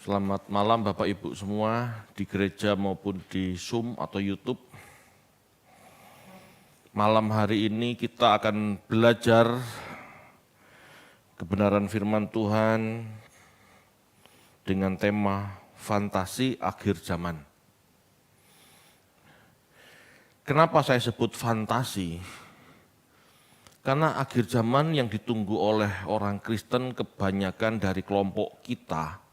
Selamat malam Bapak Ibu semua di gereja maupun di Zoom atau YouTube. Malam hari ini kita akan belajar kebenaran firman Tuhan dengan tema fantasi akhir zaman. Kenapa saya sebut fantasi? Karena akhir zaman yang ditunggu oleh orang Kristen kebanyakan dari kelompok kita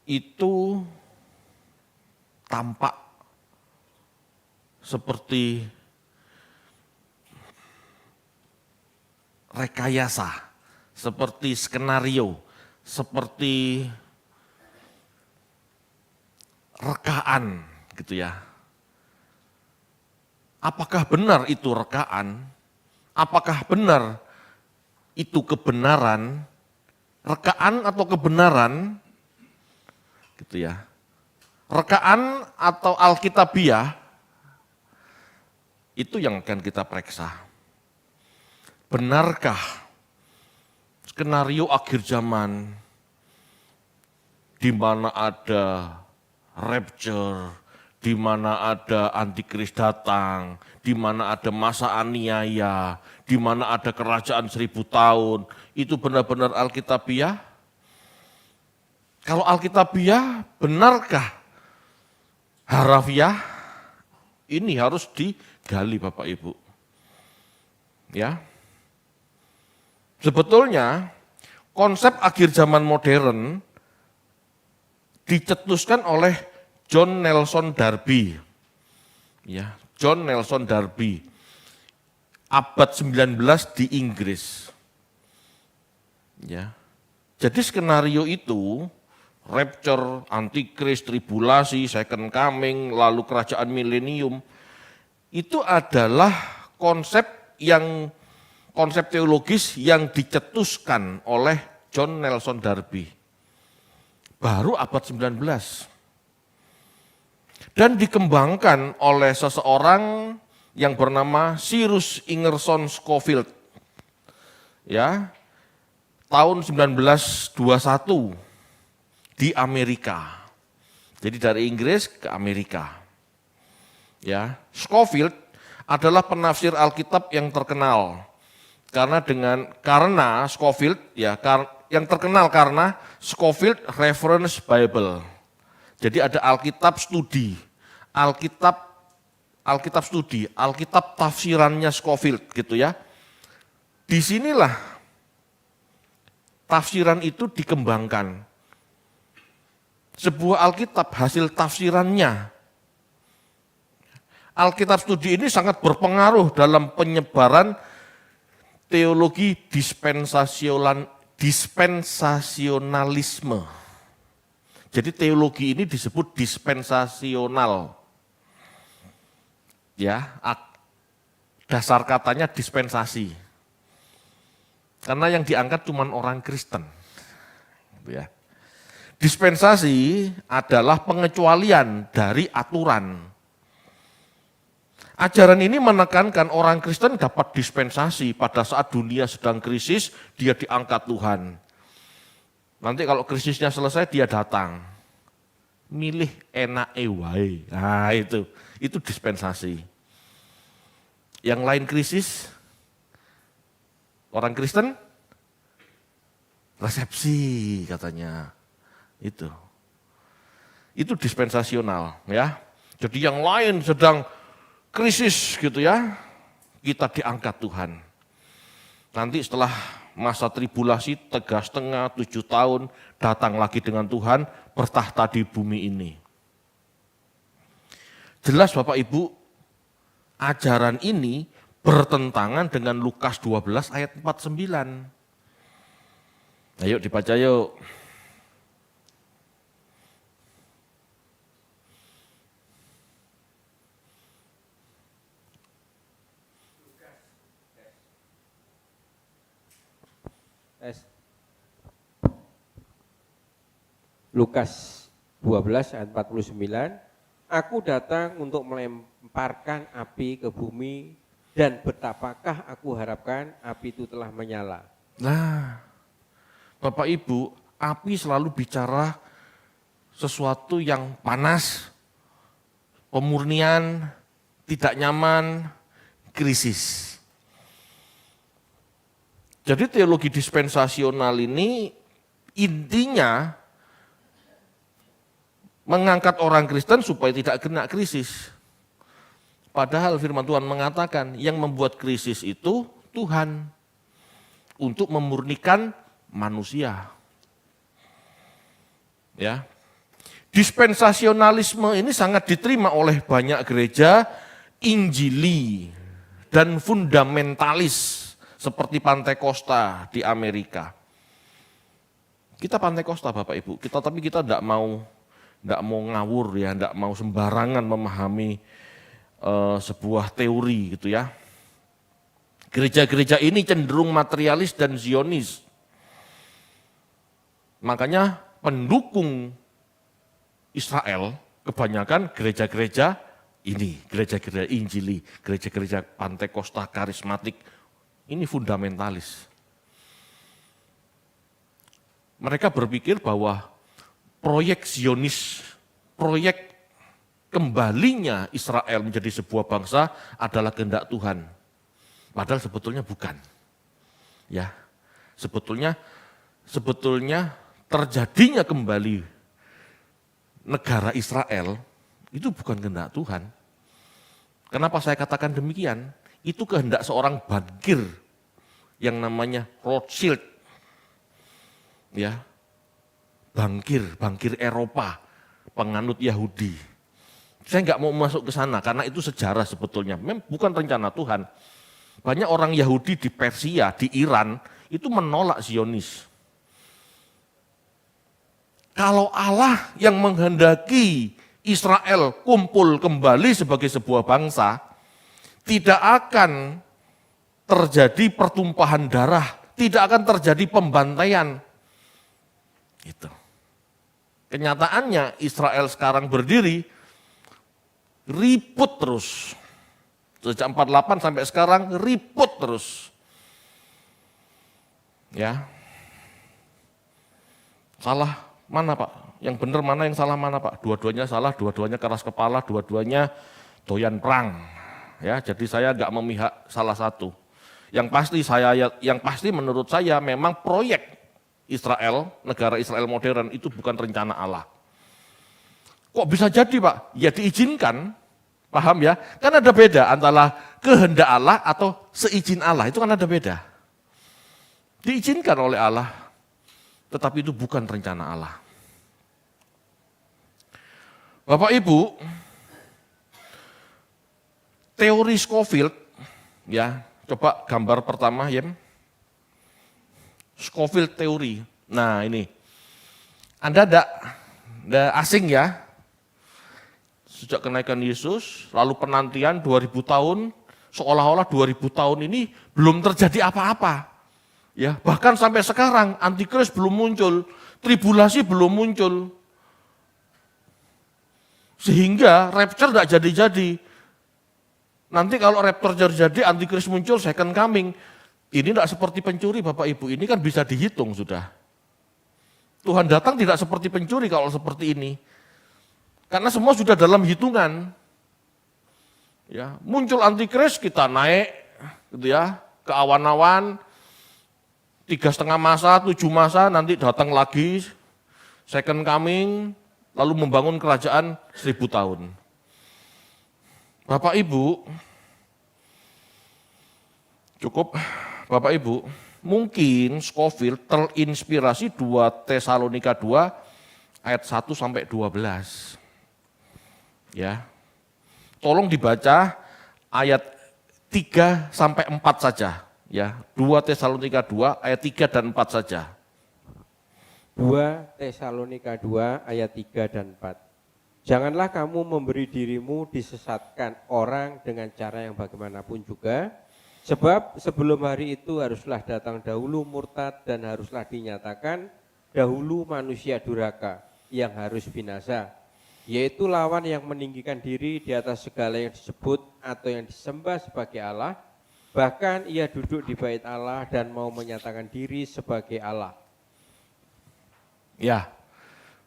itu tampak seperti rekayasa, seperti skenario, seperti rekaan gitu ya. Apakah benar itu rekaan? Apakah benar itu kebenaran? Rekaan atau kebenaran? Gitu ya. Rekaan atau alkitabiah itu yang akan kita periksa. Benarkah skenario akhir zaman di mana ada rapture, di mana ada antikris datang, di mana ada masa aniaya, di mana ada kerajaan 1000 tahun, itu benar-benar alkitabiah? Kalau alkitabiah, benarkah harafiah? Ini harus digali Bapak Ibu. Ya. Sebetulnya konsep akhir zaman modern dicetuskan oleh John Nelson Darby. Ya, John Nelson Darby. Abad 19 di Inggris. Ya. Jadi skenario itu rapture, antikris, tribulasi, second coming, lalu kerajaan milenium, itu adalah konsep teologis yang dicetuskan oleh John Nelson Darby. Baru abad 19. Dan dikembangkan oleh seseorang yang bernama Cyrus Ingerson Scofield. Ya, tahun 1921. Di Amerika. Jadi dari Inggris ke Amerika. Ya, Scofield adalah penafsir Alkitab yang terkenal. Karena Scofield yang terkenal karena Scofield Reference Bible. Jadi ada Alkitab studi, Alkitab studi, Alkitab tafsirannya Scofield gitu ya. Disinilah tafsiran itu dikembangkan. Sebuah Alkitab hasil tafsirannya. Alkitab studi ini sangat berpengaruh dalam penyebaran teologi dispensasionalisme. Jadi teologi ini disebut dispensasional. Ya, dasar katanya dispensasi. Karena yang diangkat cuma orang Kristen. Gitu ya. Dispensasi adalah pengecualian dari aturan. Ajaran ini menekankan orang Kristen dapat dispensasi pada saat dunia sedang krisis, dia diangkat Tuhan. Nanti kalau krisisnya selesai dia datang. Milih enak wae. Nah itu dispensasi. Yang lain krisis, orang Kristen resepsi katanya. Itu dispensasional ya. Jadi yang lain sedang krisis gitu ya, kita diangkat Tuhan. Nanti setelah masa tribulasi 3,5, 7 tahun, datang lagi dengan Tuhan, bertahta di bumi ini. Jelas Bapak Ibu, ajaran ini bertentangan dengan Lukas 12 ayat 49. Ayo dibaca yuk. Lukas 12 ayat 49, aku datang untuk melemparkan api ke bumi dan betapakah aku harapkan api itu telah menyala. Nah, Bapak Ibu, api selalu bicara sesuatu yang panas, pemurnian, tidak nyaman, krisis. Jadi teologi dispensasional ini intinya mengangkat orang Kristen supaya tidak kena krisis. Padahal firman Tuhan mengatakan yang membuat krisis itu Tuhan untuk memurnikan manusia. Ya. Dispensasionalisme ini sangat diterima oleh banyak gereja Injili dan fundamentalis seperti Pantekosta di Amerika. Kita Pantekosta Bapak Ibu, tapi kita tidak mau ngawur ya, tidak mau sembarangan memahami sebuah teori gitu ya. Gereja-gereja ini cenderung materialis dan zionis. Makanya pendukung Israel kebanyakan gereja-gereja ini, gereja-gereja Injili, gereja-gereja Pantekosta karismatik, ini fundamentalis. Mereka berpikir bahwa proyek Zionis, proyek kembalinya Israel menjadi sebuah bangsa adalah kehendak Tuhan. Padahal sebetulnya bukan. Ya, sebetulnya terjadinya kembali negara Israel itu bukan kehendak Tuhan. Kenapa saya katakan demikian? Itu kehendak seorang bankir yang namanya Rothschild. Ya. Bankir Eropa, penganut Yahudi. Saya nggak mau masuk ke sana karena itu sejarah sebetulnya, bukan rencana Tuhan. Banyak orang Yahudi di Persia, di Iran, itu menolak Zionis. Kalau Allah yang menghendaki Israel kumpul kembali sebagai sebuah bangsa, tidak akan terjadi pertumpahan darah, tidak akan terjadi pembantaian. Itu. Kenyataannya Israel sekarang berdiri, ribut terus. Sejak 48 sampai sekarang ribut terus. Ya. Salah mana Pak? Yang benar mana, yang salah mana Pak? Dua-duanya salah, dua-duanya keras kepala, dua-duanya doyan perang. Ya, jadi saya enggak memihak salah satu. Yang pasti menurut saya memang proyek Israel, negara Israel modern itu bukan rencana Allah. Kok bisa jadi Pak? Ya diizinkan, paham ya? Kan ada beda antara kehendak Allah atau seizin Allah, itu kan ada beda. Diizinkan oleh Allah, tetapi itu bukan rencana Allah. Bapak Ibu, teori Scofield, ya coba gambar pertama ya. Scofield teori. Nah ini, Anda tidak asing ya, sejak kenaikan Yesus, lalu penantian 2000 tahun, seolah-olah 2000 tahun ini belum terjadi apa-apa. Ya, bahkan sampai sekarang antikris belum muncul, tribulasi belum muncul. Sehingga rapture tidak jadi-jadi. Nanti kalau rapture jadi, antikris muncul, second coming. Ini tidak seperti pencuri Bapak Ibu, ini kan bisa dihitung sudah. Tuhan datang tidak seperti pencuri kalau seperti ini. Karena semua sudah dalam hitungan. Ya, muncul antikris kita naik gitu ya, ke awan-awan, 3,5 masa, 7 masa, nanti datang lagi, second coming, lalu membangun kerajaan 1000 tahun. Bapak Ibu, cukup Bapak Ibu, mungkin Scofield terinspirasi 2 Tesalonika 2 ayat 1 sampai 12. Ya. Tolong dibaca ayat 3 sampai 4 saja, ya. 2 Tesalonika 2 ayat 3 dan 4 saja. 2 Tesalonika 2 ayat 3 dan 4. Janganlah kamu memberi dirimu disesatkan orang dengan cara yang bagaimanapun juga, sebab sebelum hari itu haruslah datang dahulu murtad dan haruslah dinyatakan dahulu manusia durhaka yang harus binasa, yaitu lawan yang meninggikan diri di atas segala yang disebut atau yang disembah sebagai Allah, bahkan ia duduk di bait Allah dan mau menyatakan diri sebagai Allah. Ya,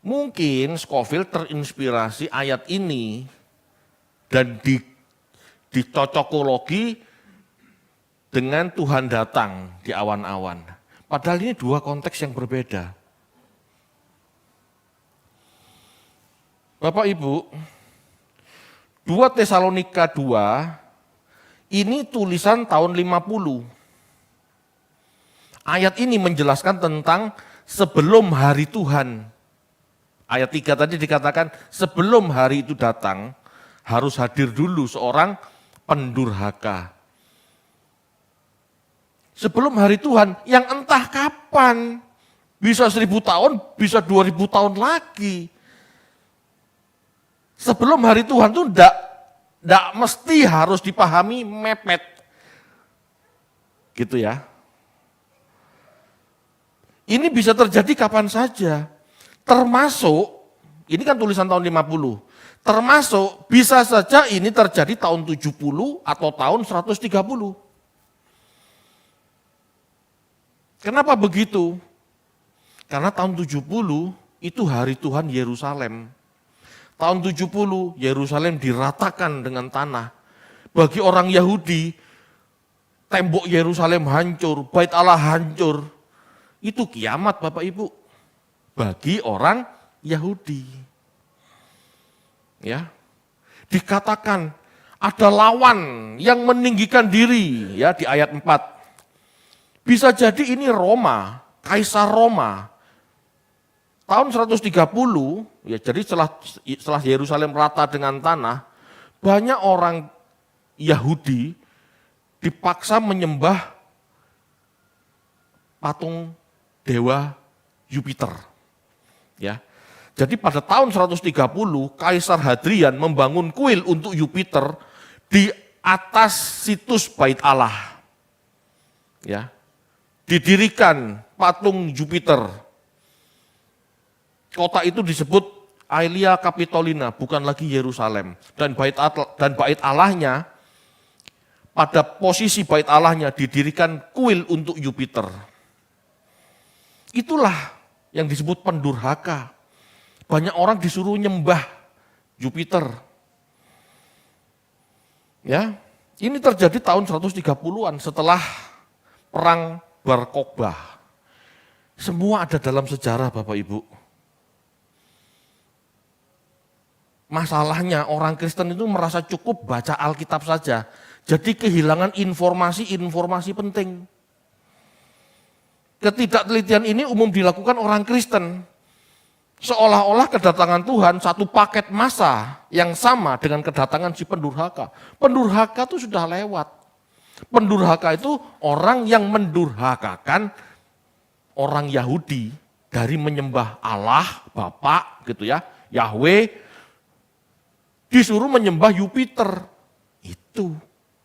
Mungkin Scofield terinspirasi ayat ini dan dicocokologi dengan Tuhan datang di awan-awan. Padahal ini dua konteks yang berbeda. Bapak Ibu, 2 Tesalonika 2 ini tulisan tahun 50. Ayat ini menjelaskan tentang sebelum hari Tuhan. Ayat 3 tadi dikatakan sebelum hari itu datang harus hadir dulu seorang pendurhaka. Sebelum hari Tuhan yang entah kapan, bisa 1000 tahun, bisa 2000 tahun lagi. Sebelum hari Tuhan itu tidak mesti harus dipahami mepet. Gitu ya. Ini bisa terjadi kapan saja. Termasuk, ini kan tulisan tahun 50. Termasuk bisa saja ini terjadi tahun 70 atau tahun 130. Kenapa begitu? Karena tahun 70 itu hari Tuhan Yerusalem. Tahun 70 Yerusalem diratakan dengan tanah. Bagi orang Yahudi, tembok Yerusalem hancur, bait Allah hancur. Itu kiamat Bapak Ibu. Bagi orang Yahudi. Ya. Dikatakan ada lawan yang meninggikan diri ya di ayat 4. Bisa jadi ini Roma, Kaisar Roma. Tahun 130, ya jadi setelah Yerusalem rata dengan tanah, banyak orang Yahudi dipaksa menyembah patung dewa Jupiter. Ya. Jadi pada tahun 130, Kaisar Hadrian membangun kuil untuk Jupiter di atas situs Bait Allah. Ya. Didirikan patung Jupiter. Kota itu disebut Aelia Capitolina, bukan lagi Yerusalem. Dan bait Allahnya, pada posisi bait Allahnya didirikan kuil untuk Jupiter. Itulah yang disebut pendurhaka. Banyak orang disuruh nyembah Jupiter. Ya, ini terjadi tahun 130-an setelah perang Bar Kokhbah. Semua ada dalam sejarah Bapak Ibu. Masalahnya orang Kristen itu merasa cukup baca Alkitab saja. Jadi kehilangan informasi-informasi penting. Ketidaktelitian ini umum dilakukan orang Kristen. Seolah-olah kedatangan Tuhan satu paket massa yang sama dengan kedatangan si pendurhaka. Pendurhaka itu sudah lewat. Pendurhaka itu orang yang mendurhakakan orang Yahudi dari menyembah Allah, Bapa gitu ya, Yahweh, disuruh menyembah Jupiter.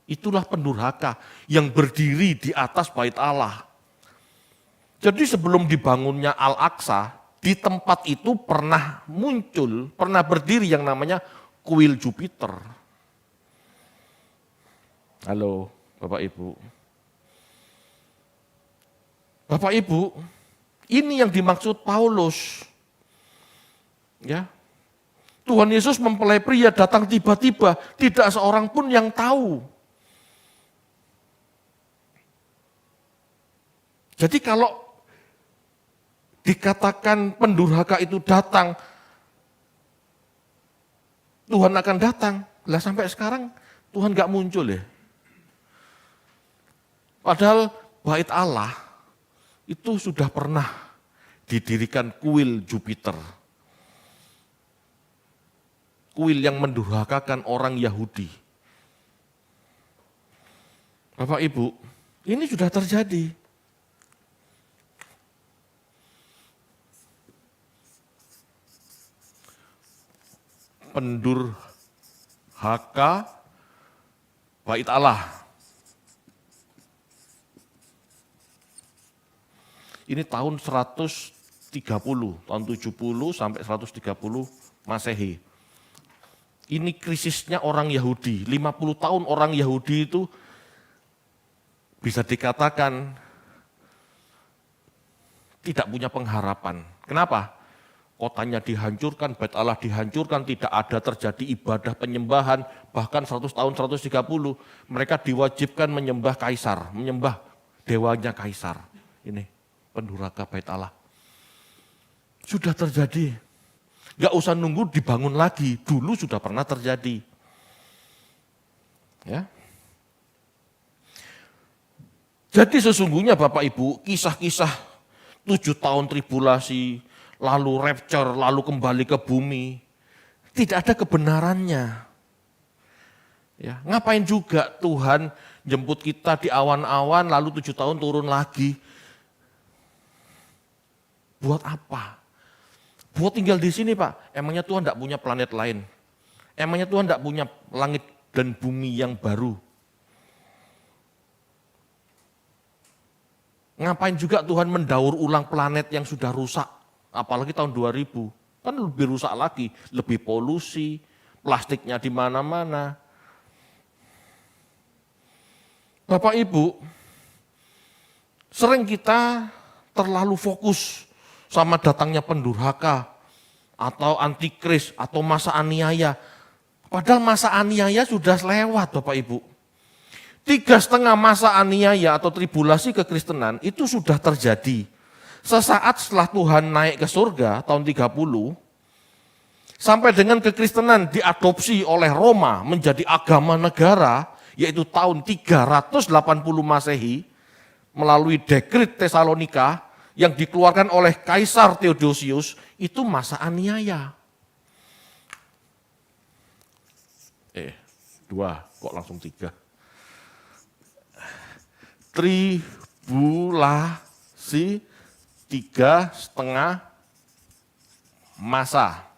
Itulah pendurhaka yang berdiri di atas bait Allah. Jadi sebelum dibangunnya Al-Aqsa, di tempat itu pernah muncul, pernah berdiri yang namanya kuil Jupiter. Halo. Bapak Ibu. Bapak Ibu, ini yang dimaksud Paulus. Ya. Tuhan Yesus mempelai pria datang tiba-tiba, tidak seorang pun yang tahu. Jadi kalau dikatakan pendurhaka itu datang, Tuhan akan datang. Lah sampai sekarang Tuhan gak muncul ya. Padahal bait Allah itu sudah pernah didirikan kuil Jupiter. Kuil yang mendurhakakan orang Yahudi. Bapak Ibu, ini sudah terjadi. Pendurhaka bait Allah. Ini tahun 130, tahun 70 sampai 130 Masehi. Ini krisisnya orang Yahudi, 50 tahun orang Yahudi itu bisa dikatakan tidak punya pengharapan. Kenapa? kotanya dihancurkan, Bait Allah dihancurkan, tidak ada terjadi ibadah penyembahan, bahkan 100 tahun, 130, mereka diwajibkan menyembah kaisar, menyembah dewanya kaisar. Ini pendurhaka Bait Allah. Sudah terjadi, nggak usah nunggu dibangun lagi, dulu sudah pernah terjadi. Ya. Jadi sesungguhnya Bapak Ibu, kisah-kisah 7 tahun tribulasi, lalu rapture, lalu kembali ke bumi, tidak ada kebenarannya. Ya, ngapain juga Tuhan jemput kita di awan-awan, lalu 7 tahun turun lagi. Buat apa? Buat tinggal di sini Pak, emangnya Tuhan tidak punya planet lain? Emangnya Tuhan tidak punya langit dan bumi yang baru? Ngapain juga Tuhan mendaur ulang planet yang sudah rusak, apalagi tahun 2000, kan lebih rusak lagi, lebih polusi, plastiknya di mana-mana. Bapak Ibu, sering kita terlalu fokus sama datangnya pendurhaka, atau antikris, atau masa aniaya. Padahal masa aniaya sudah lewat Bapak Ibu. 3,5 masa aniaya atau tribulasi kekristenan itu sudah terjadi. Sesaat setelah Tuhan naik ke surga tahun 30, sampai dengan kekristenan diadopsi oleh Roma menjadi agama negara, yaitu tahun 380 Masehi, melalui dekret Tesalonika yang dikeluarkan oleh Kaisar Theodosius, itu masa aniaya. 2, kok langsung 3. Tribulasi 3,5 masa.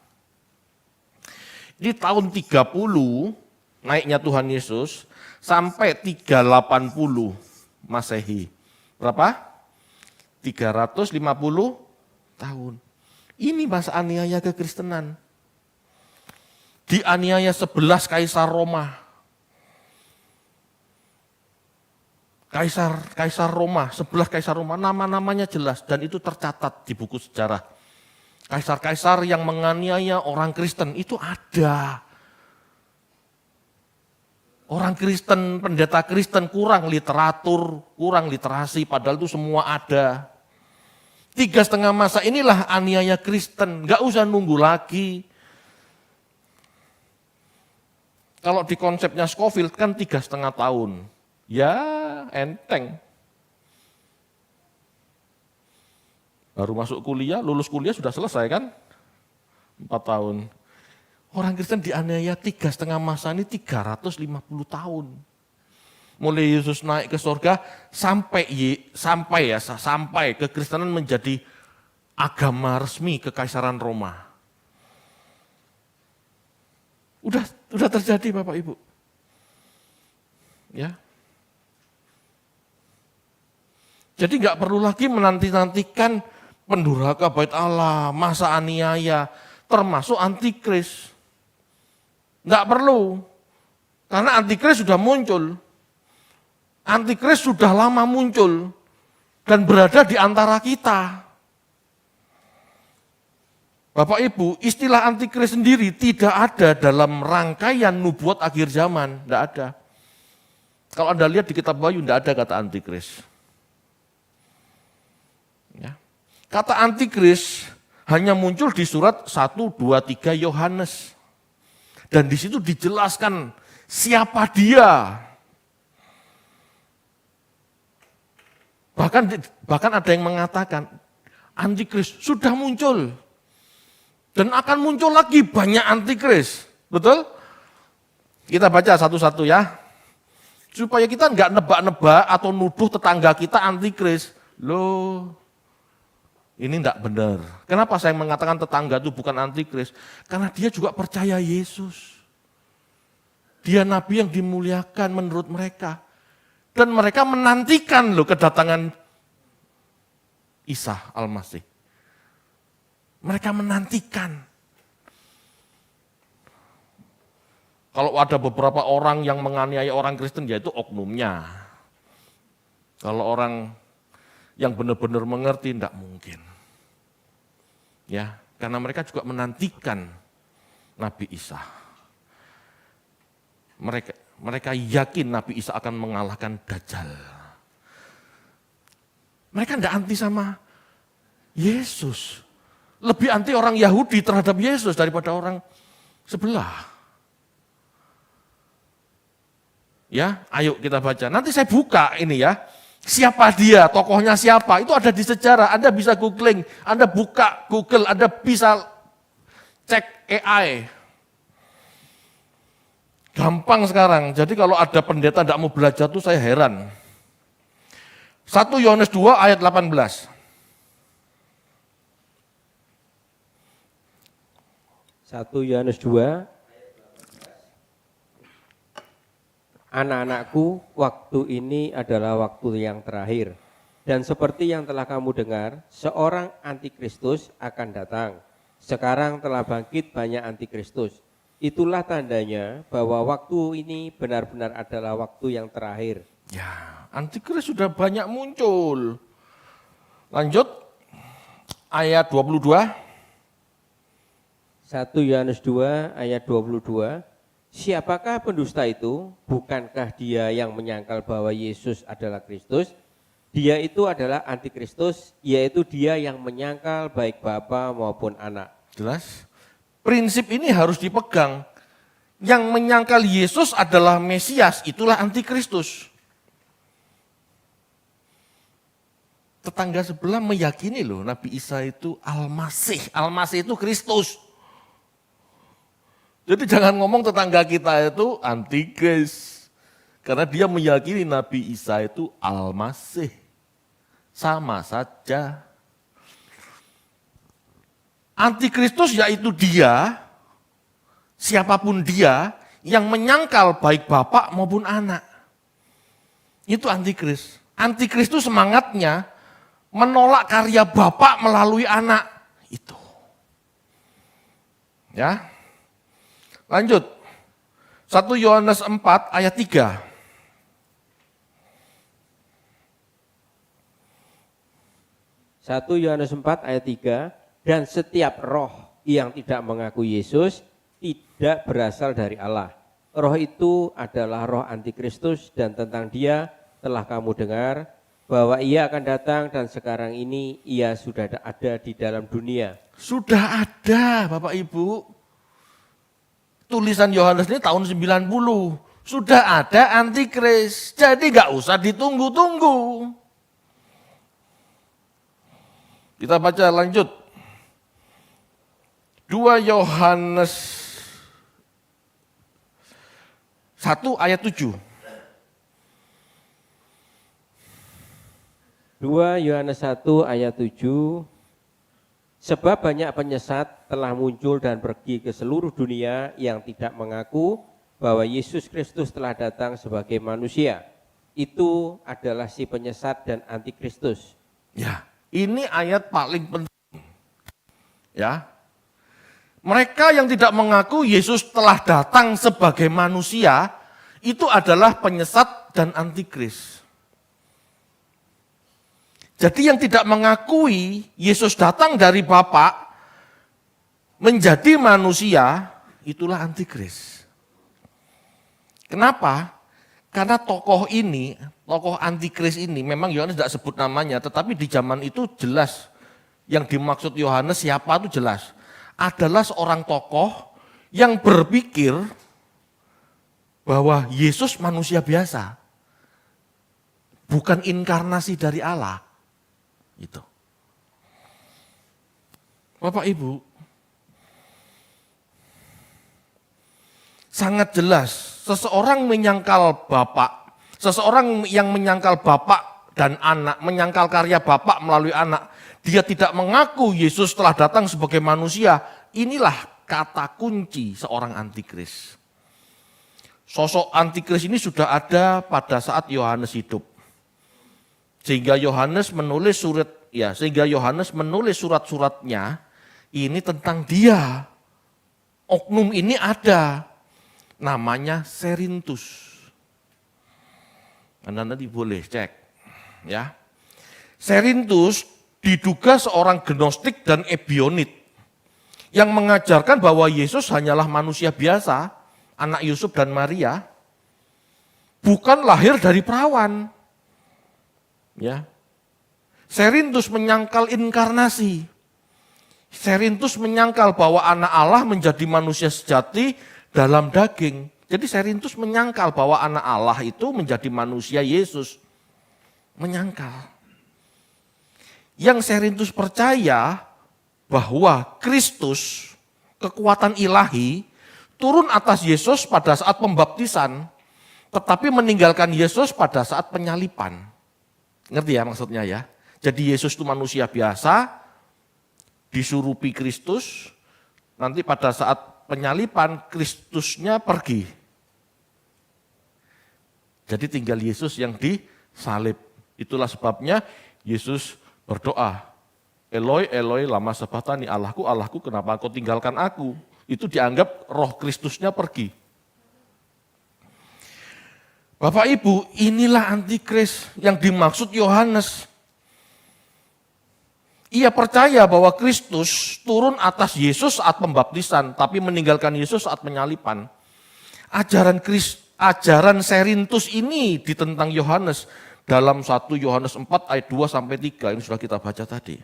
Di tahun 30 naiknya Tuhan Yesus sampai 380 Masehi. Berapa? 350 tahun. Ini masa aniaya kekristenan. Dianiaya 11 kaisar Roma. Kaisar Roma, 11 kaisar Roma, nama-namanya jelas dan itu tercatat di buku sejarah. Kaisar-kaisar yang menganiaya orang Kristen itu ada. Orang Kristen, pendeta Kristen kurang literatur, kurang literasi, padahal itu semua ada. 3,5 masa inilah aniaya Kristen, nggak usah nunggu lagi. Kalau di konsepnya Scofield kan 3,5 tahun. Ya enteng. Baru masuk kuliah, lulus kuliah sudah selesai kan? 4 tahun. Orang Kristen dianiaya 3,5 masa ini 350 tahun. Mulai Yesus naik ke surga sampai kekristenan menjadi agama resmi kekaisaran Roma. Udah terjadi Bapak Ibu. Ya. Jadi nggak perlu lagi menanti-nantikan pendurhaka Bait Allah, masa aniaya, termasuk antikris. Nggak perlu, karena antikris sudah muncul. Antikris sudah lama muncul dan berada di antara kita. Bapak Ibu, istilah antikris sendiri tidak ada dalam rangkaian nubuat akhir zaman, tidak ada. Kalau Anda lihat di kitab Wahyu, tidak ada kata antikris. Ya. Kata antikris hanya muncul di surat 1, 2, 3 Yohanes. Dan di situ dijelaskan siapa dia. Bahkan ada yang mengatakan antikris sudah muncul. Dan akan muncul lagi banyak antikris. Betul? Kita baca satu-satu ya. Supaya kita enggak nebak-nebak atau nuduh tetangga kita antikris. Loh, ini enggak benar. Kenapa saya mengatakan tetangga itu bukan antikris? Karena dia juga percaya Yesus. Dia nabi yang dimuliakan menurut mereka. Dan mereka menantikan loh kedatangan Isa Al-Masih. Mereka menantikan. Kalau ada beberapa orang yang menganiaya orang Kristen, yaitu oknumnya. Kalau orang yang benar-benar mengerti, tidak mungkin. Ya, Karena mereka juga menantikan Nabi Isa. Mereka yakin Nabi Isa akan mengalahkan Dajjal. Mereka tidak anti sama Yesus. Lebih anti orang Yahudi terhadap Yesus daripada orang sebelah. Ya, ayo kita baca. Nanti saya buka ini ya. Siapa dia, tokohnya siapa, itu ada di sejarah. Anda bisa googling, Anda buka Google, Anda bisa cek AI. Gampang sekarang, jadi kalau ada pendeta tidak mau belajar tuh saya heran. 1 Yohanes 2 ayat 18. 1 Yohanes 2, anak-anakku, waktu ini adalah waktu yang terakhir. Dan seperti yang telah kamu dengar, seorang antikristus akan datang. Sekarang telah bangkit banyak antikristus. Itulah tandanya bahwa waktu ini benar-benar adalah waktu yang terakhir. Ya, antikris sudah banyak muncul. Lanjut, ayat 22. 1 Yohanes 2 ayat 22. Siapakah pendusta itu? Bukankah dia yang menyangkal bahwa Yesus adalah Kristus? Dia itu adalah antikristus, yaitu dia yang menyangkal baik bapa maupun anak. Jelas? Prinsip ini harus dipegang. Yang menyangkal Yesus adalah Mesias, itulah antikristus. Tetangga sebelah meyakini loh Nabi Isa itu Al-Masih. Al-Masih itu Kristus. Jadi jangan ngomong tetangga kita itu antikris. Karena dia meyakini Nabi Isa itu Al-Masih. Sama saja. Antikristus yaitu dia, siapapun dia, yang menyangkal baik bapak maupun anak. Itu antikris. Antikris itu semangatnya menolak karya bapak melalui anak. Itu. Ya. Lanjut, 1 Yohanes 4 ayat 3. Yohanes 4 ayat 3, dan setiap roh yang tidak mengaku Yesus tidak berasal dari Allah. Roh itu adalah roh antikristus dan tentang dia telah kamu dengar bahwa ia akan datang dan sekarang ini ia sudah ada di dalam dunia. Sudah ada Bapak Ibu. Tulisan Yohanes ini tahun 90. Sudah ada antikris. Jadi nggak usah ditunggu-tunggu. Kita baca lanjut. 2 Yohanes 1 ayat 7. 2 Yohanes 1 ayat 7. Sebab banyak penyesat telah muncul dan pergi ke seluruh dunia yang tidak mengaku bahwa Yesus Kristus telah datang sebagai manusia. Itu adalah si penyesat dan antikristus. Ya, ini ayat paling penting. Ya. Mereka yang tidak mengaku Yesus telah datang sebagai manusia, itu adalah penyesat dan antikris. Jadi yang tidak mengakui Yesus datang dari Bapa menjadi manusia, itulah antikris. Kenapa? Karena tokoh ini, tokoh antikris ini, memang Yohanes tidak sebut namanya, tetapi di zaman itu jelas yang dimaksud Yohanes siapa itu jelas. Adalah seorang tokoh yang berpikir bahwa Yesus manusia biasa, bukan inkarnasi dari Allah. Itu. Bapak Ibu, sangat jelas seseorang menyangkal Bapak, seseorang yang menyangkal Bapak dan anak, menyangkal karya Bapak melalui anak, dia tidak mengaku Yesus telah datang sebagai manusia. Inilah kata kunci seorang antikris. Sosok antikris ini sudah ada pada saat Yohanes hidup. Sehingga Yohanes menulis surat-suratnya ini tentang dia. Oknum ini ada, namanya Serintus. Anda nanti boleh cek, ya. Serintus diduga seorang gnostik dan ebionit. yang mengajarkan bahwa Yesus hanyalah manusia biasa, anak Yusuf dan Maria, bukan lahir dari perawan. Ya. Serintus menyangkal inkarnasi. Serintus menyangkal bahwa anak Allah menjadi manusia sejati dalam daging. Jadi Serintus menyangkal bahwa anak Allah itu menjadi manusia Yesus. Menyangkal. Yang Serintus percaya bahwa Kristus, kekuatan ilahi, turun atas Yesus pada saat pembaptisan, tetapi meninggalkan Yesus pada saat penyalipan. Ngerti ya maksudnya ya? Jadi Yesus itu manusia biasa, disurupi Kristus, nanti pada saat penyalipan Kristusnya pergi. Jadi tinggal Yesus yang disalib. Itulah sebabnya Yesus berdoa, Eloi, Eloi, lama sabachthani, Allahku, Allahku, kenapa kau tinggalkan aku? Itu dianggap roh Kristusnya pergi. Bapak Ibu, inilah antikris yang dimaksud Yohanes. Ia percaya bahwa Kristus turun atas Yesus saat pembaptisan, tapi meninggalkan Yesus saat penyalipan. Ajaran Serintus ini ditentang Yohanes dalam 1 Yohanes 4 ayat 2 sampai 3, ini sudah kita baca tadi.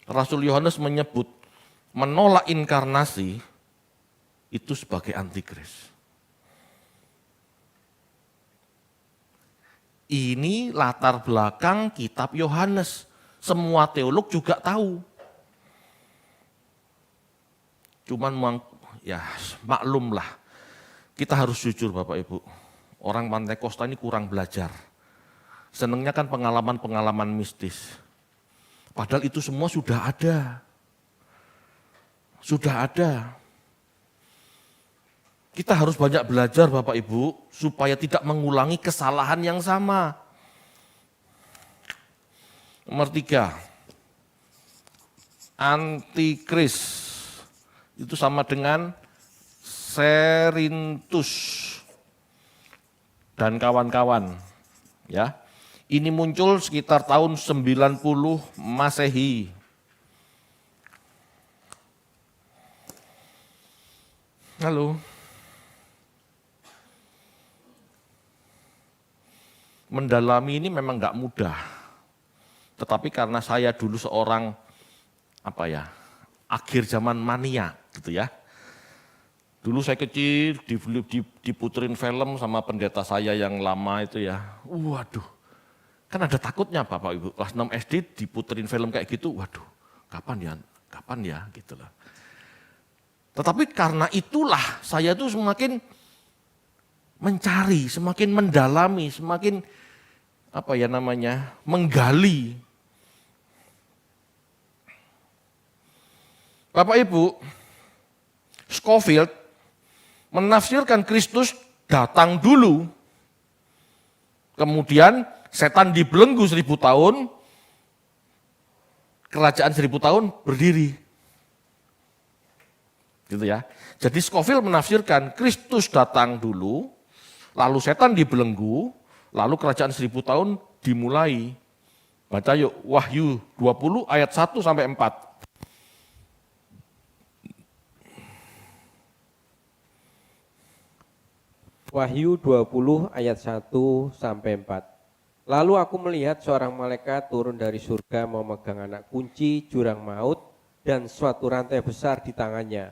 Rasul Yohanes menyebut menolak inkarnasi itu sebagai antikris. Ini latar belakang kitab Yohanes. Semua teolog juga tahu. Cuman ya maklumlah. Kita harus jujur Bapak Ibu. Orang Pantekosta ini kurang belajar. Senangnya kan pengalaman-pengalaman mistis. Padahal itu semua sudah ada. Sudah ada. Kita harus banyak belajar Bapak Ibu, supaya tidak mengulangi kesalahan yang sama. Nomor 3, antikris. Itu sama dengan Serintus dan kawan-kawan. Ya, ini muncul sekitar tahun 90 Masehi. Halo. Mendalami ini memang enggak mudah. Tetapi karena saya dulu seorang akhir zaman mania gitu ya. Dulu saya kecil diputerin film sama pendeta saya yang lama itu ya. Waduh. Kan ada takutnya Bapak Ibu. Kelas 6 SD diputerin film kayak gitu. Waduh, kapan ya gitu lah. Tetapi karena itulah saya tuh semakin mencari, semakin mendalami, semakin menggali. Bapak Ibu, Scofield menafsirkan Kristus datang dulu, kemudian setan dibelenggu 1000 tahun, kerajaan 1000 tahun berdiri. Gitu ya. Jadi Scofield menafsirkan Kristus datang dulu, lalu setan dibelenggu, lalu kerajaan 1000 tahun dimulai. Baca yuk, Wahyu 20 ayat 1 sampai 4. Wahyu 20 ayat 1 sampai 4. Lalu aku melihat seorang malaikat turun dari surga memegang anak kunci jurang maut dan suatu rantai besar di tangannya.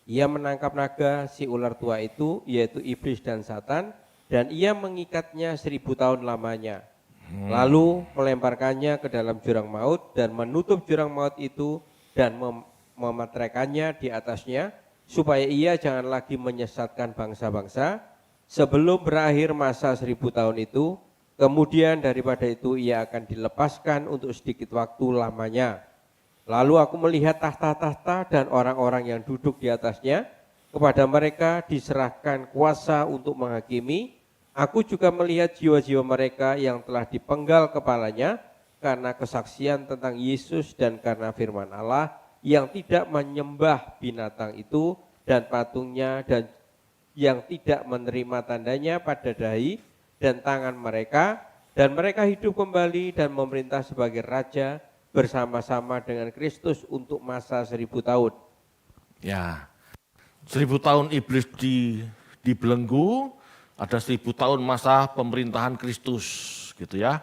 Ia menangkap naga si ular tua itu, yaitu iblis dan Satan, dan ia mengikatnya 1000 tahun lamanya. Lalu melemparkannya ke dalam jurang maut dan menutup jurang maut itu dan memeteraikannya di atasnya, supaya ia jangan lagi menyesatkan bangsa-bangsa sebelum berakhir masa 1000 tahun itu. Kemudian daripada itu ia akan dilepaskan untuk sedikit waktu lamanya. Lalu aku melihat tahta-tahta dan orang-orang yang duduk di atasnya. Kepada mereka diserahkan kuasa untuk menghakimi. Aku juga melihat jiwa-jiwa mereka yang telah dipenggal kepalanya karena kesaksian tentang Yesus dan karena firman Allah, yang tidak menyembah binatang itu dan patungnya, dan yang tidak menerima tandanya pada dahi dan tangan mereka, dan mereka hidup kembali dan memerintah sebagai raja bersama-sama dengan Kristus untuk masa 1000 tahun. Ya, 1000 tahun iblis dibelenggu, ada 1000 tahun masa pemerintahan Kristus, gitu ya.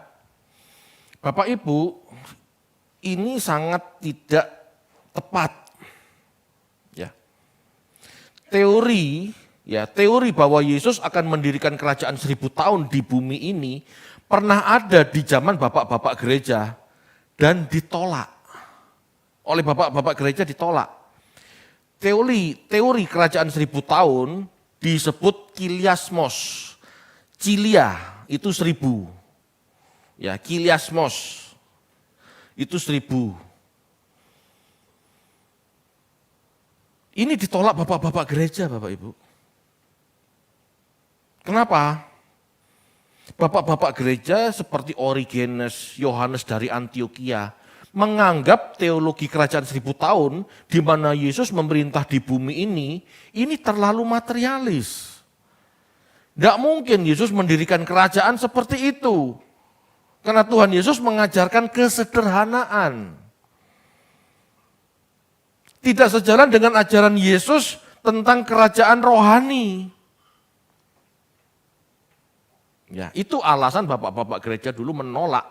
Bapak Ibu, ini sangat tidak tepat. Ya. Teori bahwa Yesus akan mendirikan kerajaan 1000 tahun di bumi ini pernah ada di zaman bapak-bapak gereja dan ditolak. Oleh bapak-bapak gereja ditolak. Teori kerajaan 1000 tahun disebut kiliasmos. Cilia itu 1000. Ya, kiliasmos itu 1000. Ini ditolak bapak-bapak gereja, Bapak Ibu. Kenapa? Bapak-bapak gereja seperti Origenes, Yohanes dari Antioquia menganggap teologi kerajaan 1000 tahun di mana Yesus memerintah di bumi ini terlalu materialis. Tidak mungkin Yesus mendirikan kerajaan seperti itu. Karena Tuhan Yesus mengajarkan kesederhanaan. Tidak sejalan dengan ajaran Yesus tentang kerajaan rohani. Ya, itu alasan bapak-bapak gereja dulu menolak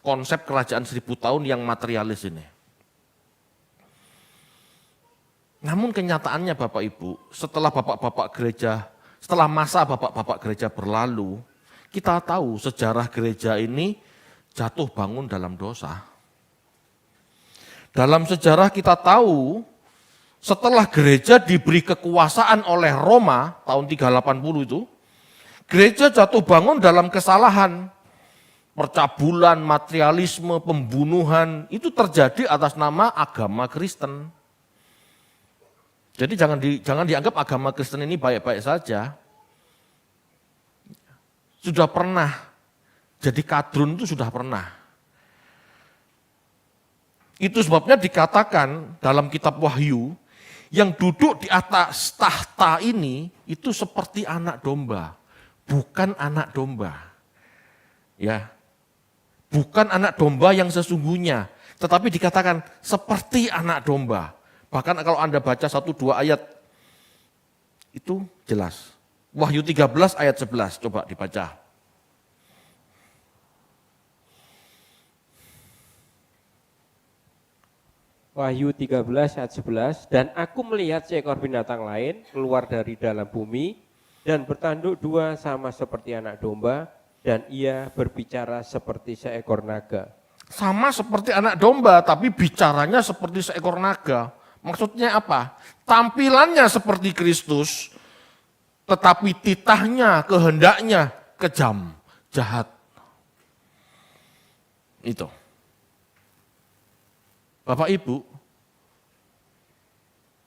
konsep kerajaan 1000 tahun yang materialis ini. Namun kenyataannya Bapak Ibu, setelah masa bapak-bapak gereja berlalu, kita tahu sejarah gereja ini jatuh bangun dalam dosa. Dalam sejarah kita tahu setelah gereja diberi kekuasaan oleh Roma tahun 380 itu, gereja jatuh bangun dalam kesalahan. Percabulan, materialisme, pembunuhan itu terjadi atas nama agama Kristen. Jadi jangan dianggap agama Kristen ini baik-baik saja. Sudah pernah jadi kadrun itu sudah pernah. Itu sebabnya dikatakan dalam kitab Wahyu, yang duduk di atas tahta ini itu seperti anak domba, bukan anak domba. Ya. Bukan anak domba yang sesungguhnya, tetapi dikatakan seperti anak domba. Bahkan kalau Anda baca 1-2 ayat, itu jelas. Wahyu 13 ayat 11, coba dibaca. Wahyu 13 ayat 11, dan aku melihat seekor binatang lain keluar dari dalam bumi dan bertanduk 2 sama seperti anak domba, dan ia berbicara seperti seekor naga. Sama seperti anak domba, tapi bicaranya seperti seekor naga. Maksudnya apa? Tampilannya seperti Kristus, tetapi titahnya, kehendaknya kejam, jahat. Itu. Bapak Ibu,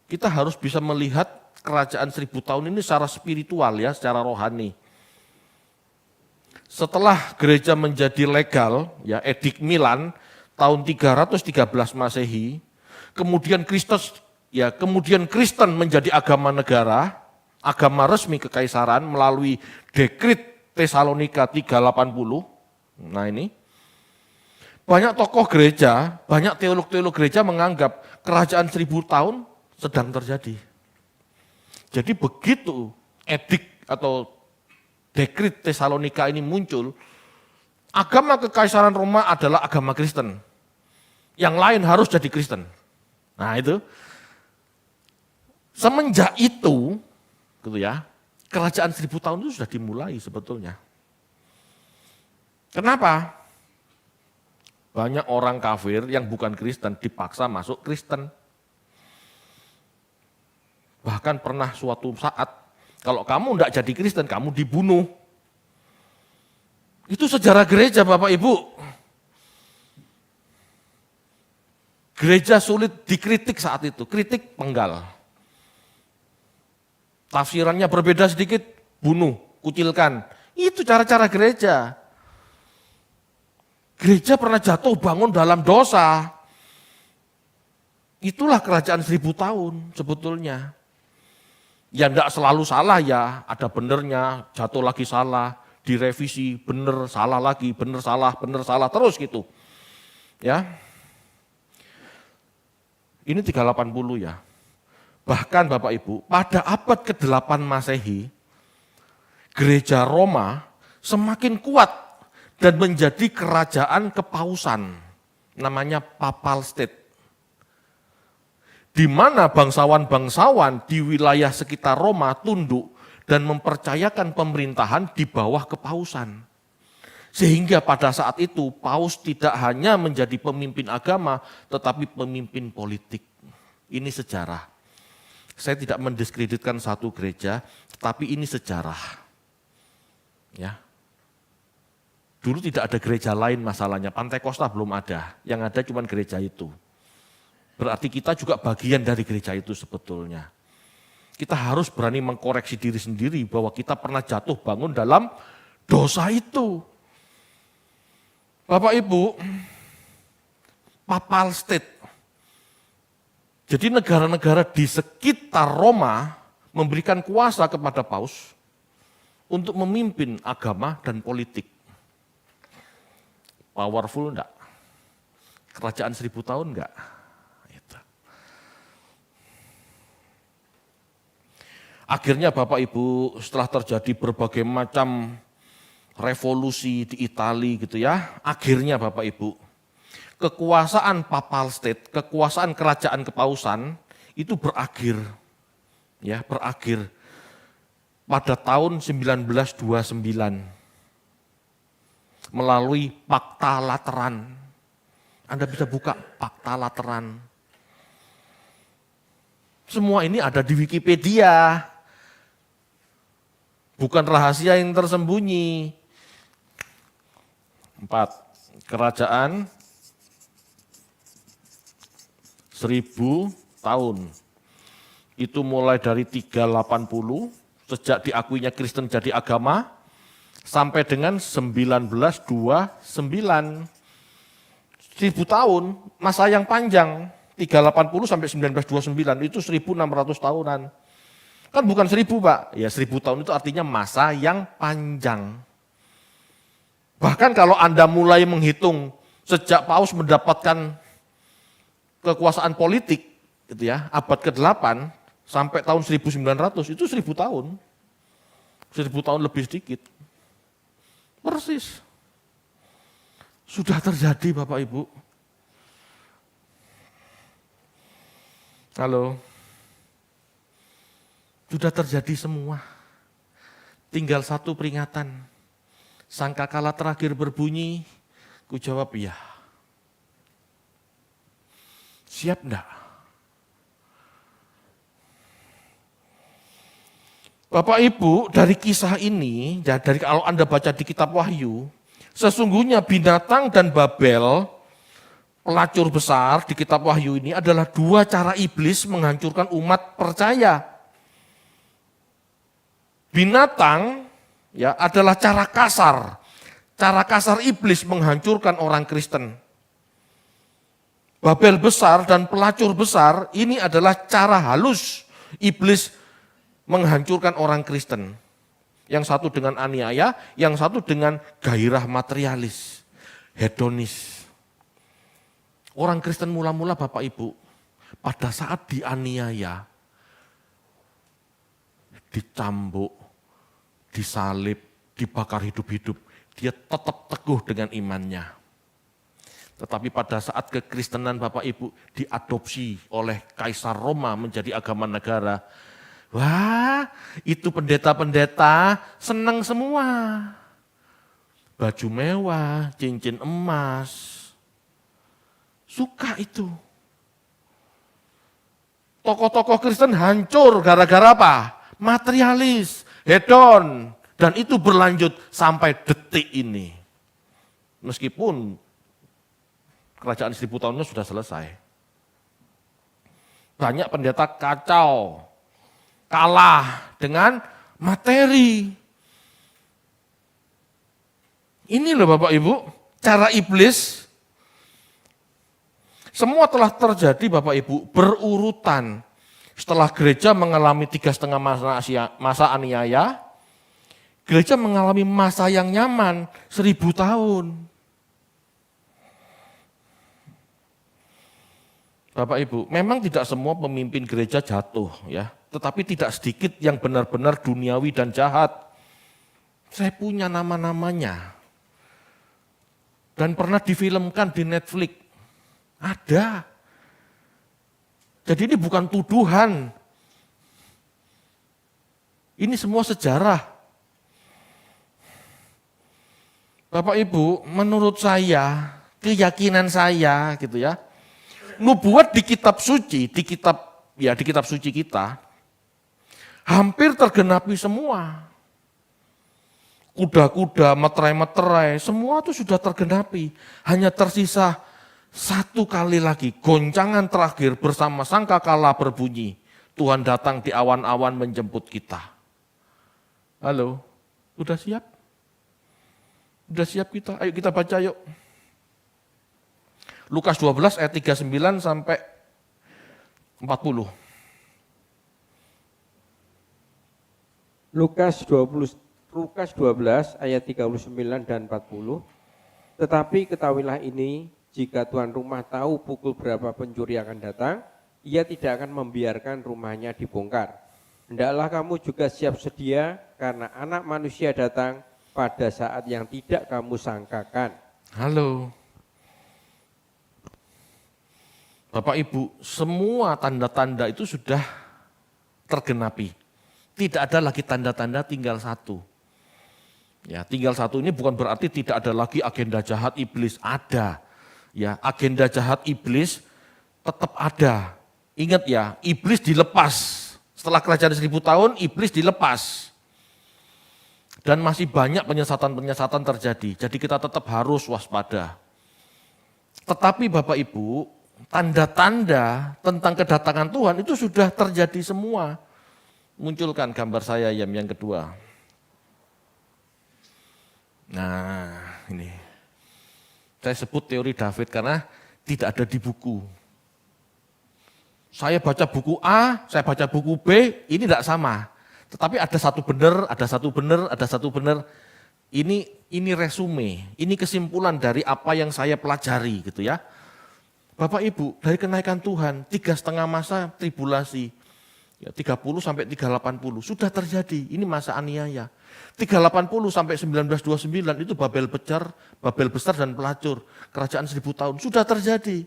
kita harus bisa melihat kerajaan 1000 tahun ini secara spiritual ya, secara rohani. Setelah gereja menjadi legal, ya Edik Milan tahun 313 Masehi, kemudian Kristen menjadi agama negara, agama resmi kekaisaran melalui dekrit Tesalonika 380. Nah ini, banyak tokoh gereja, banyak teolog-teolog gereja menganggap kerajaan 1000 tahun sedang terjadi. Jadi begitu edik atau dekrit Tesalonika ini muncul, agama kekaisaran Roma adalah agama Kristen. Yang lain harus jadi Kristen. Nah itu, semenjak itu, gitu ya, kerajaan 1000 tahun itu sudah dimulai sebetulnya. Kenapa? Banyak orang kafir yang bukan Kristen dipaksa masuk Kristen. Bahkan pernah suatu saat, kalau kamu tidak jadi Kristen, kamu dibunuh. Itu sejarah gereja Bapak Ibu. Gereja sulit dikritik saat itu, kritik penggal. Tafsirannya berbeda sedikit, bunuh, kucilkan. Itu cara-cara gereja. Gereja pernah jatuh bangun dalam dosa. Itulah kerajaan 1000 tahun sebetulnya. Ya enggak selalu salah ya, ada benernya, jatuh lagi salah, direvisi, bener, salah lagi, bener, salah, terus gitu. Ya. Ini 380 ya. Bahkan Bapak Ibu, pada abad ke-8 Masehi, gereja Roma semakin kuat dan menjadi kerajaan kepausan, namanya Papal State. Di mana bangsawan-bangsawan di wilayah sekitar Roma tunduk dan mempercayakan pemerintahan di bawah kepausan. Sehingga pada saat itu paus tidak hanya menjadi pemimpin agama, tetapi pemimpin politik. Ini sejarah. Saya tidak mendiskreditkan satu gereja, tapi ini sejarah. Ya. Dulu tidak ada gereja lain masalahnya, Pantai Kosta belum ada, yang ada cuma gereja itu. Berarti kita juga bagian dari gereja itu sebetulnya. Kita harus berani mengkoreksi diri sendiri bahwa kita pernah jatuh bangun dalam dosa itu. Bapak Ibu, Papal State. Jadi negara-negara di sekitar Roma memberikan kuasa kepada paus untuk memimpin agama dan politik. Powerful enggak? Kerajaan 1000 tahun enggak? Itu. Akhirnya Bapak Ibu setelah terjadi berbagai macam revolusi di Italia gitu ya, akhirnya Bapak Ibu, kekuasaan Papal State, kekuasaan kerajaan kepausan itu berakhir. Ya, berakhir pada tahun 1929 melalui Pakta Lateran. Anda bisa buka Pakta Lateran. Semua ini ada di Wikipedia. Bukan rahasia yang tersembunyi. 4. Kerajaan 1000 tahun. Itu mulai dari 380, sejak diakuinya Kristen jadi agama, sampai dengan 1929. 1000 tahun, masa yang panjang. 380 sampai 1929, itu 1600 tahunan. Kan bukan 1000 Pak, ya 1000 tahun itu artinya masa yang panjang. Bahkan kalau Anda mulai menghitung sejak Paus mendapatkan kekuasaan politik, gitu ya, abad ke-8 sampai tahun 1900 itu 1000 tahun. 1000 tahun lebih sedikit. Persis. Sudah terjadi Bapak Ibu. Halo. Sudah terjadi semua. Tinggal satu peringatan. Sangkakala terakhir berbunyi, ku jawab iya. Siap enggak? Bapak Ibu, dari kisah ini, dari kalau Anda baca di kitab Wahyu, sesungguhnya binatang dan Babel, pelacur besar di kitab Wahyu ini adalah dua cara iblis menghancurkan umat percaya. Binatang ya adalah cara kasar iblis menghancurkan orang Kristen. Babel besar dan pelacur besar ini adalah cara halus iblis menghancurkan orang Kristen. Yang satu dengan aniaya, yang satu dengan gairah materialis, hedonis. Orang Kristen mula-mula Bapak Ibu, pada saat dianiaya, dicambuk, disalib, dibakar hidup-hidup, dia tetap teguh dengan imannya. Tetapi pada saat kekristenan Bapak Ibu diadopsi oleh Kaisar Roma menjadi agama negara, wah itu pendeta-pendeta senang semua. Baju mewah, cincin emas, suka itu. Tokoh-tokoh Kristen hancur gara-gara apa? Materialis, hedon, dan itu berlanjut sampai detik ini. Meskipun kerajaan 1000 tahunnya sudah selesai. Banyak pendeta kacau, kalah dengan materi. Ini loh Bapak Ibu, cara iblis. Semua telah terjadi Bapak Ibu berurutan. Setelah gereja mengalami 3,5 masa aniaya, gereja mengalami masa yang nyaman 1000 tahun. Bapak Ibu, memang tidak semua pemimpin gereja jatuh ya, tetapi tidak sedikit yang benar-benar duniawi dan jahat. Saya punya nama-namanya. Dan pernah difilmkan di Netflix. Ada. Jadi ini bukan tuduhan. Ini semua sejarah. Bapak Ibu, menurut saya, keyakinan saya gitu ya, nubuat di kitab suci, di kitab suci kita, hampir tergenapi semua. Kuda-kuda, meterai-meterai, semua itu sudah tergenapi. Hanya tersisa satu kali lagi, goncangan terakhir bersama sangkakala berbunyi. Tuhan datang di awan-awan menjemput kita. Halo, udah siap? Udah siap kita? Ayo kita baca yuk. Lukas 12 ayat 39 sampai 40. Lukas 12 ayat 39 dan 40. Tetapi ketahuilah ini, jika tuan rumah tahu pukul berapa pencuri akan datang, ia tidak akan membiarkan rumahnya dibongkar. Hendaklah kamu juga siap sedia, karena anak manusia datang pada saat yang tidak kamu sangkakan. Halo. Bapak Ibu, semua tanda-tanda itu sudah tergenapi. Tidak ada lagi tanda-tanda, tinggal satu. Ya, tinggal satu ini bukan berarti tidak ada lagi agenda jahat iblis, ada. Ya, agenda jahat iblis tetap ada. Ingat ya, iblis dilepas. Setelah kerajaan 1000 tahun, iblis dilepas. Dan masih banyak penyesatan-penyesatan terjadi. Jadi kita tetap harus waspada. Tetapi Bapak Ibu, tanda-tanda tentang kedatangan Tuhan itu sudah terjadi semua. Munculkan gambar saya yang kedua. Nah, ini. Saya sebut teori David karena tidak ada di buku. Saya baca buku A, saya baca buku B, ini tidak sama. Tetapi ada satu benar, ada satu benar, ada satu benar. Ini resume, ini kesimpulan dari apa yang saya pelajari gitu ya. Bapak Ibu, dari kenaikan Tuhan, 3,5 masa tribulasi, ya, 30 sampai 380, sudah terjadi, ini masa aniaya. 380 sampai 1929 itu Babel besar dan pelacur, kerajaan 1000 tahun, sudah terjadi.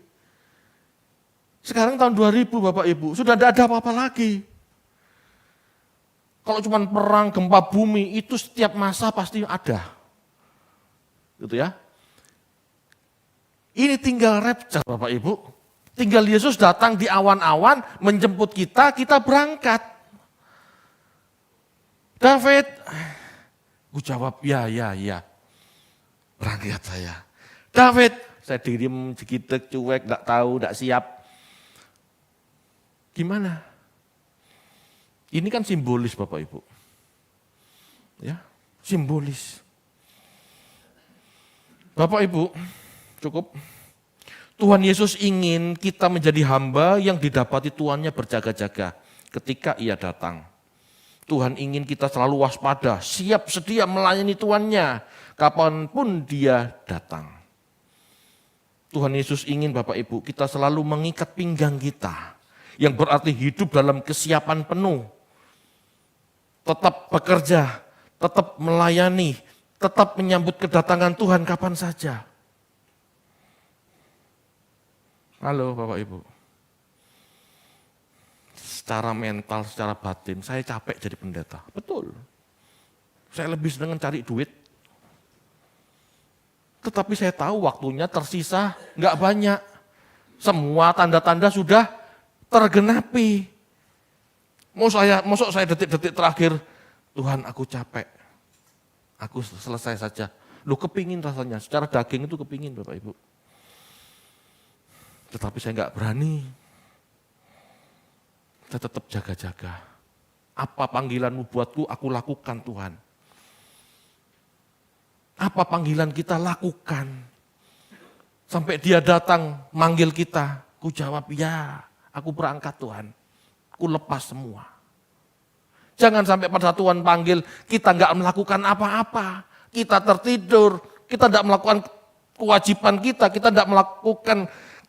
Sekarang tahun 2000 Bapak Ibu, sudah tidak ada apa-apa lagi. Kalau cuma perang, gempa bumi, itu setiap masa pasti ada. Gitu ya. Ini tinggal rapture Bapak Ibu. Tinggal Yesus datang di awan-awan, menjemput kita, kita berangkat. David, gue jawab, ya. Berangkat saya. David, saya diem, segitek, cuek, gak tahu, gak siap. Gimana? Ini kan simbolis Bapak Ibu. Ya, simbolis. Bapak Ibu, cukup. Tuhan Yesus ingin kita menjadi hamba yang didapati tuannya berjaga-jaga ketika ia datang. Tuhan ingin kita selalu waspada, siap sedia melayani tuannya kapanpun dia datang. Tuhan Yesus ingin Bapak Ibu kita selalu mengikat pinggang kita, yang berarti hidup dalam kesiapan penuh. Tetap bekerja, tetap melayani, tetap menyambut kedatangan Tuhan kapan saja. Halo Bapak Ibu. Secara mental, secara batin, saya capek jadi pendeta. Betul. Saya lebih senang cari duit. Tetapi saya tahu waktunya tersisa nggak banyak. Semua tanda-tanda sudah tergenapi. Mosok saya detik-detik terakhir, Tuhan aku capek. Aku selesai saja. Lu kepingin rasanya, secara daging itu kepingin Bapak Ibu. Tetapi saya nggak berani. Saya tetap jaga-jaga. Apa panggilanmu buatku, aku lakukan Tuhan. Apa panggilan kita lakukan. Sampai dia datang manggil kita, ku jawab ya, aku berangkat Tuhan. Aku lepas semua. Jangan sampai pada Tuhan panggil, kita nggak melakukan apa-apa. Kita tertidur, kita tidak melakukan kewajiban kita tidak melakukan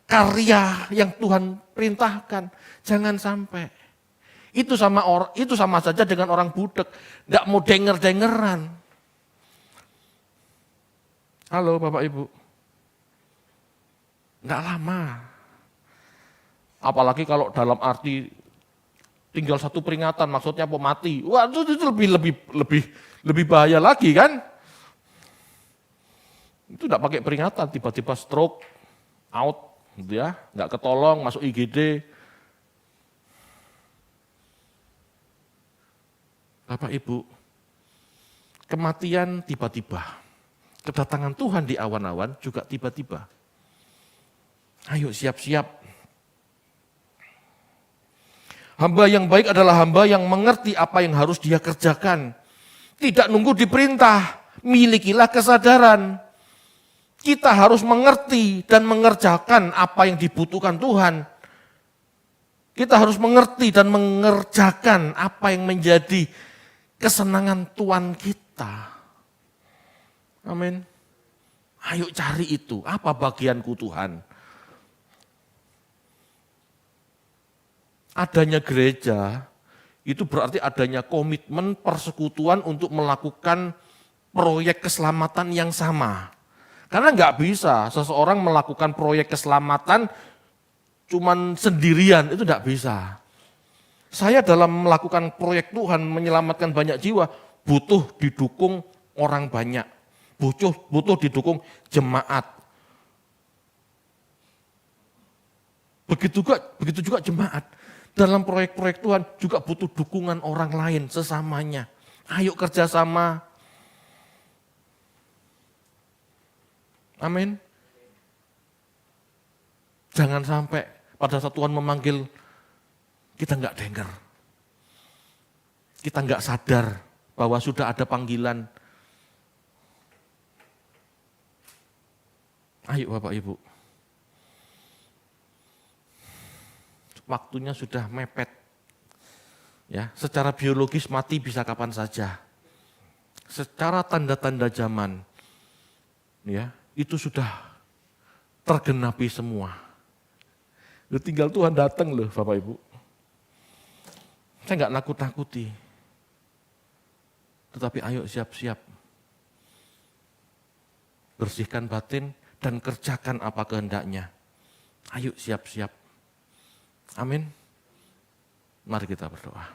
karya yang Tuhan perintahkan. Jangan sampai. Itu sama saja dengan orang budek, nggak mau denger-dengeran. Halo Bapak Ibu. Nggak lama. Apalagi kalau dalam arti tinggal satu peringatan, maksudnya apa mati. Wah, itu lebih bahaya lagi kan? Itu enggak pakai peringatan, tiba-tiba stroke, out, gitu ya, enggak ketolong, masuk IGD. Bapak Ibu, kematian tiba-tiba. Kedatangan Tuhan di awan-awan juga tiba-tiba. Ayo siap-siap. Hamba yang baik adalah hamba yang mengerti apa yang harus dia kerjakan. Tidak nunggu diperintah, milikilah kesadaran. Kita harus mengerti dan mengerjakan apa yang dibutuhkan Tuhan. Kita harus mengerti dan mengerjakan apa yang menjadi kesenangan Tuhan kita. Amin. Ayo cari itu, apa bagianku Tuhan? Adanya gereja, itu berarti adanya komitmen persekutuan untuk melakukan proyek keselamatan yang sama. Karena nggak bisa seseorang melakukan proyek keselamatan cuman sendirian, itu nggak bisa. Saya dalam melakukan proyek Tuhan menyelamatkan banyak jiwa, butuh didukung orang banyak, butuh didukung jemaat. Begitu juga jemaat. Dalam proyek-proyek Tuhan juga butuh dukungan orang lain sesamanya. Ayo kerjasama. Amin. Jangan sampai pada saat Tuhan memanggil, kita enggak dengar. Kita enggak sadar bahwa sudah ada panggilan. Ayo Bapak Ibu. Waktunya sudah mepet. Ya, secara biologis mati bisa kapan saja. Secara tanda-tanda zaman, ya, itu sudah tergenapi semua. Tinggal Tuhan datang loh Bapak Ibu. Saya enggak nakut-nakuti. Tetapi ayo siap-siap. Bersihkan batin dan kerjakan apa kehendaknya. Ayo siap-siap. Amin. Mari kita berdoa.